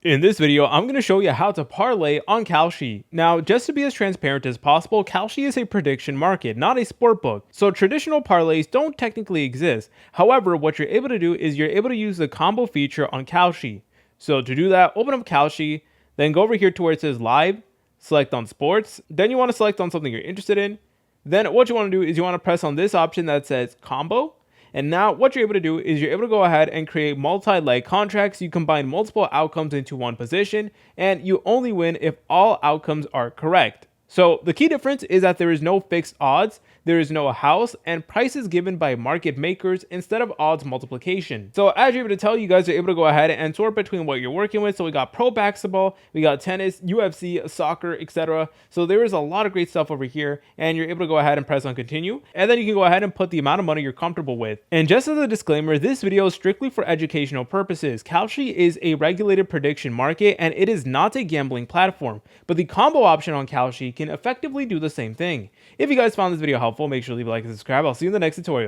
In this video, I'm going to show you how to parlay on Kalshi. Now, just to be as transparent as possible, Kalshi is a prediction market, not a sport book. So traditional parlays don't technically exist. However, what you're able to do is you're able to use the combo feature on Kalshi. So to do that, open up Kalshi, then go over here to where it says live, select on sports. Then you want to select on something you're interested in. Then what you want to do is you want to press on this option that says combo. And now what you're able to do is you're able to go ahead and create multi-leg contracts. You combine multiple outcomes into one position, and you only win if all outcomes are correct. So the key difference is that there is no fixed odds, there is no house, and prices given by market makers instead of odds multiplication. So as you're able to tell, you guys are able to go ahead and sort between what you're working with. So we got pro basketball, we got tennis, UFC, soccer, etc. So there is a lot of great stuff over here, and you're able to go ahead and press on continue. And then you can go ahead and put the amount of money you're comfortable with. And just as a disclaimer, this video is strictly for educational purposes. Kalshi is a regulated prediction market, and it is not a gambling platform. But the combo option on Kalshi can effectively do the same thing. If you guys found this video helpful, make sure to leave a like and subscribe. I'll see you in the next tutorial.